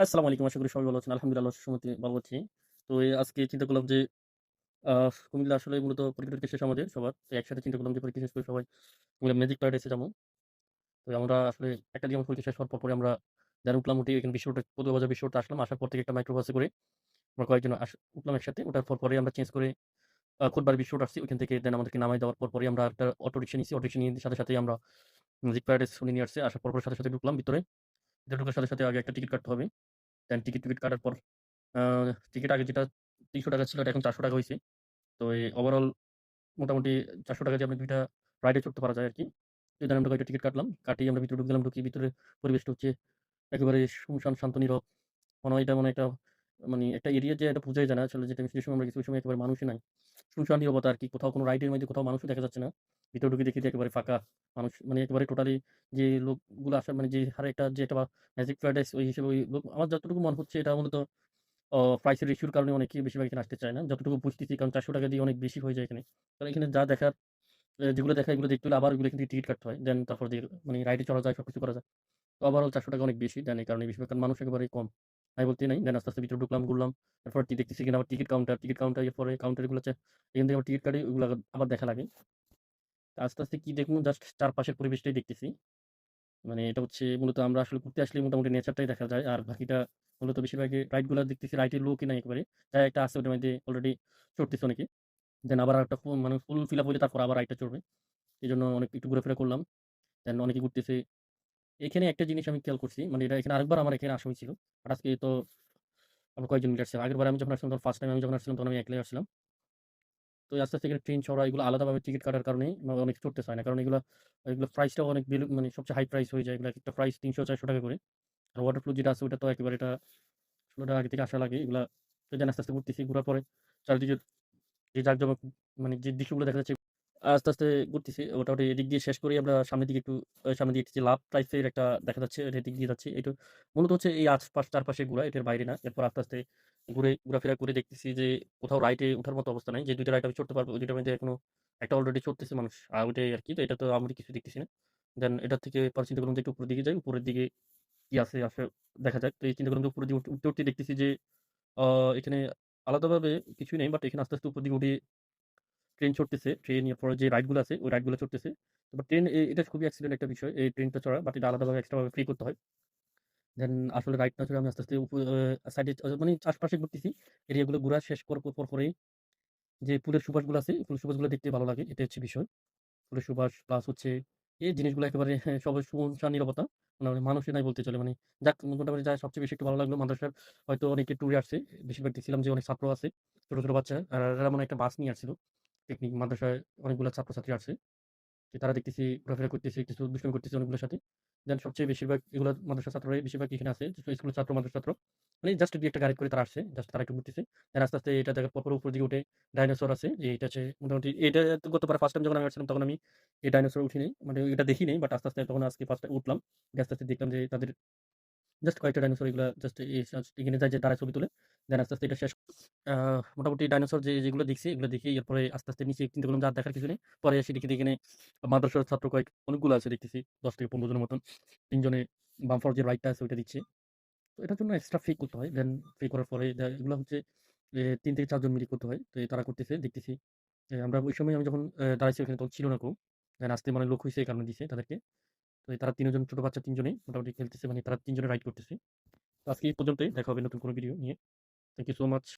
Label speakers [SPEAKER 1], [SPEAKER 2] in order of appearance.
[SPEAKER 1] আসসালামু আলাইকুম। আশা করি সবাই ভালো আছেন। আলহামদুলিল্লাহ আল্লাহর সুমতে ভালো আছি। তো আজকে চিন্তা করলাম যে কুমিল্লা আসলে মূলত পরীক্ষা-টরীক্ষা শেষ আমাদের সবার। তো একসাথে চিন্তা করলাম যে পরীক্ষা শেষ করে সবাই কুমিল্লা ম্যাজিক প্যারাডাইসে যাবো। তো আমরা আসলে একটা দিন আমার পরীক্ষা শেষ হওয়ার পরপরই আমরা দেন উঠলাম, উঠে এখানে বিশ্ব রোডে পদুয়াবাজার বিশ্ব রোডে আসলাম। আসার পর থেকে একটা মাইক্রোবাসে করে আমরা কয়েকজন উঠলাম একসাথে। ওঠার পরপরই আমরা চেঞ্জ করে কোটবাড়ি বিশ্ব রোড আসছি। ওইখান থেকে দেন আমাদেরকে নামায় দেওয়ার পরপরই আমরা একটা অটোরিকশা নিছি। অটোরিকশা নিয়ে সাথে, সাথেই আমরা ম্যাজিক প্যারাডাইস উনি নিয়ে আসছে। আসার পরপর সাথে, সাথে ঢুকলাম ভিতরে। ভিতরে ঢোকার সাথে, সাথে আগে একটা টিকেট কাটতে হবে। দেন টিকিট কাটার পর আ টিকেট আগে যেটা ৳৩০০ ছিল, এটা এখন ৳৪০০ হইছে। তো ওভারঅল মোটামুটি ৳৪০০ দিয়ে আপনি ২ টা রাইডে চড়তে পারা যায় আরকি। তো এই ধরনের আমরা কয়েকটা টিকেট কাটলাম। কাটিয়ে আমরা ভিতরে ঢুকে গেলাম। ঢুকি ভিতরে পরিবেশটা হচ্ছে একেবারে শুনশান, শান্ত, নীরব। মনে হয় একটা মানে একটা এরিয়া যে এটা বোঝাই যায় না আসলে, যেটা যে সময় আমরা গেছি ওই সময় একেবারে মানুষই নাই। শুনশান নীরবতা আরকি। কোথাও কোনো রাইডের মধ্যে কোথাও মানুষও দেখা যাচ্ছে না। ভিতরে ঢুকে দেখি যে একেবারে ফাঁকা। মানুষ মানে একেবারে টোটালি যে লোকগুলো আসার মানে যে হারে একটা ম্যাজিক প্যারাডাইস ওই হিসেবে ওই লোক আমার যতটুকু মনে হচ্ছে এটা মূলত প্রাইসের ইস্যুর কারণে অনেকেই বেশিরভাগ এখানে আসতে চায় না। যতটুকু বুঝতেছি, কারণ ৳৪০০ দিয়ে অনেক বেশি হয়ে যায় এখানে। কারণ এখানে যা দেখার যেগুলো দেখায় এগুলো দেখতে হলে আবার ওগুলো এখান থেকে টিকিট কাটতে হয়। দেন তারপর দিয়ে মানে রাইডে চড়া যায়, সবকিছু করা যায়। তো ওভারঅল ৳৪০০ অনেক বেশি। দেন এই কারণে বেশিরভাগ কারণ মানুষ একেবারেই কম। নাই বলতেই নাই। দেন আস্তে, আস্তে ভিতরে ঢুকলাম, ঘুরলাম। তারপর দেখতেছি এখানে আবার টিকিট কাউন্টার এর পরে কাউন্টার গুলো হচ্ছে এখান থেকে আবার টিকিট কাটি, ওগুলো আবার দেখা লাগে। আস্তে, আস্তে কি দেখমু, জাস্ট চারপাশের পরিবেশটাই দেখতেছি। মানে এটা হচ্ছে মূলত আমরা আসলে ঘুরতে আসলে মোটামুটি নেচারটাই দেখা যায়। আর বাকিটা মূলত বেশিরভাগই রাইড গুলা দেখতেছি, রাইডের লোকই নাই একেবারে। যা একটা আছে ওটার মধ্যে অলরেডি চড়তেছে অনেকে। দেন আবার আরেকটা মানে ফুল ফিল আপ হইলে তারপর আবার রাইডটা চড়বে। এজন্য অনেক একটু ঘোরাফেরা করলাম। দেন অনেকে ঘুরতেছে। এখানে একটা জিনিস আমি খেয়াল করছি, মানে এটা এখানে আরেকবার আমার এখানে আসা হয়েছিল। বাট আজকে তো আমরা কয়েকজন মিলে আসছিলাম। আগেরবার আমি যখন আসছিলাম তখন ফার্স্ট টাইম আমি যখন আসছিলাম তখন আমি একলাই আসছিলাম। তো আস্তে, আস্তে এখানে ট্রেন চড়া এগুলো আলাদাভাবে টিকিট কাটার কারণেই অনেকে চড়তে চায় না। কারণ এগুলো প্রাইসটাও অনেক মানে সবচেয়ে হাই প্রাইস হয়ে যায়। এগুলো একেকটা প্রাইস ৳৩০০-৳৪০০ করে। আর ওয়াটারপ্রুফ যেটা আছে ওটা তো একেবারে এটা আসলে আগে থেকে আসা লাগে। এগুলা তো দেন আস্তে, আস্তে ঘুরতেছি। ঘুরার পরে চারিদিকে যে জাঁকজমক মানে যে দৃশ্যগুলো দেখা যাচ্ছে আস্তে, আস্তে ঘুরতেছি। মোটামুটি এদিক দিয়ে শেষ করেই আমরা সামনের দিকে একটু সামনের দিকে যে লাভ টাইপের একটা দেখা যাচ্ছে, এদিক দিয়ে যাচ্ছি। এটা মূলত হচ্ছে এই আশপাশ চারপাশে ঘোরা, এটার বাইরে না। এরপর আস্তে, আস্তে ঘোরাফেরা করে দেখতেছি যে কোথাও রাইডে ওঠার মতো অবস্থা নাই। যে ২ টা রাইড আমি চড়তে পারবো, ওই ২ টার মধ্যে এখনো একটা অলরেডি চড়তেছে মানুষ। ওইটাই আরকি। তো এটা তো আমি কিছু দেখতেছি না। দেন এটার থেকে পরে চিন্তা করলাম যে একটু উপরের দিকে যাই। উপরের দিকে কি আছে দেখা যাক। তো এই চিন্তা করলাম যে উপরের দিকে উঠতে, উঠতে দেখতেছি যে আ এখানে আলাদাভাবে কিছুই নেই। বাট এখানে আস্তে, আস্তে উপরের দিকে উঠে ট্রেন চড়তেছে। ট্রেন এর পরে যে রাইড গুলো আছে, ওই রাইড গুলো চড়তেছে। তারপর ট্রেন এটা খুবই অ্যাক্সিডেন্ট একটা বিষয়। এই ট্রেনটা চড়া, বাট এটা আলাদাভাবে এক্সট্রা ভাবে পে করতে হয়। দেন আসলে রাইড না চড়ে আমি আস্তে, আস্তে সাইডে মানে আশপাশে ঘুরতেছি। এরিয়া গুলো ঘুরা শেষ পরেই যে ফুলের সুবাসগুলো আছে, এই ফুলের সুবাসগুলো দেখতে ভালো লাগে। এটা হচ্ছে বিষয়। ফুলের সুবাস প্লাস হচ্ছে এই জিনিসগুলো একেবারে সবাই শুনশান নীরবতা। মানে মানুষই নাই বলতে চলে। মানে যাক, মোটামুটি যা সবচেয়ে বেশি একটু ভালো লাগলো মাদ্রাসার হয়তো অনেকে ট্যুরে আসছে। বেশিরভাগ দেখছিলাম যে অনেক ছাত্র আছে। ছোট, ছোট বাচ্চা। আর এরা মনে হয় একটা বাস নিয়ে আসছিল। পিকনিক মাদ্রাসায় অনেকগুলা ছাত্রছাত্রী আসছে। যে তারা দেখতেছি ঘোরাফেরা করতেছে, কিছু দুষ্টামি করতেছে অনেকগুলোর সাথে। দেন সবচেয়ে বেশিরভাগ এগুলা মাদ্রাসার ছাত্ররাই বেশিরভাগ এখানে আছে। স্কুলের ছাত্র, মাদ্রাসার ছাত্র। মানে জাস্ট ২ একটা গাড়ি করে তারা আসছে। জাস্ট তারা একটু ঘুরতেছে। দেন আস্তে, আস্তে এটা দেখার পর উপরের দিকে উঠে ডাইনোসর আছে। যে এটা হচ্ছে মোটামুটি এটা তো গতবার ফার্স্ট টাইম যখন আমি আসছিলাম তখন আমি এই ডাইনোসর উঠি নাই। মানে এটা দেখি নাই। বাট আস্তে, আস্তে তখন আজকে ফার্স্ট টাইম উঠলাম। আস্তে, আস্তে দেখলাম যে তাদের জাস্ট কয়েকটা ডাইনোসর, এগুলা জাস্ট এখানে যায় যে দাঁড়ায় ছবি তুলে। দেন আস্তে, আস্তে এটা শেষ আ মোটামুটি ডাইনোসর যেগুলো দেখছি এগুলো দেখি এরপরে আস্তে, আস্তে নিচে চিন্তা করলাম যে আর দেখার কিছু নেই। পরে এসে দেখি যে এখানে মাদ্রাসার ছাত্র অনেকগুলো আছে দেখতেছি। ১০ থেকে ১৫ জনের মতন। ৩ জনে বাম যে রাইডটা আছে ওইটা দিচ্ছে। তো এটার জন্য এক্সট্রা ফি করতে হয়। দেন ফি করার পরে এগুলা হচ্ছে ৩ থেকে ৪ জন মিলে করতে হয়। তো তারা করতেছে দেখতেছি। আমরা ওই সময় আমি যখন দাঁড়াইছি ওখানে তখন ছিল না কেউ। দেন আসতে মানে লোক হইছে এই কারণে দিছে তাদেরকে। তো তারা ৩ জন ছোট বাচ্চা ৩ জনেই মোটামুটি খেলতেছে, মানে তারা ৩ জনে রাইড করতেছে। তো আজকে এই পর্যন্তই। দেখা হবে নতুন কোনো ভিডিও নিয়ে। Thank you so much.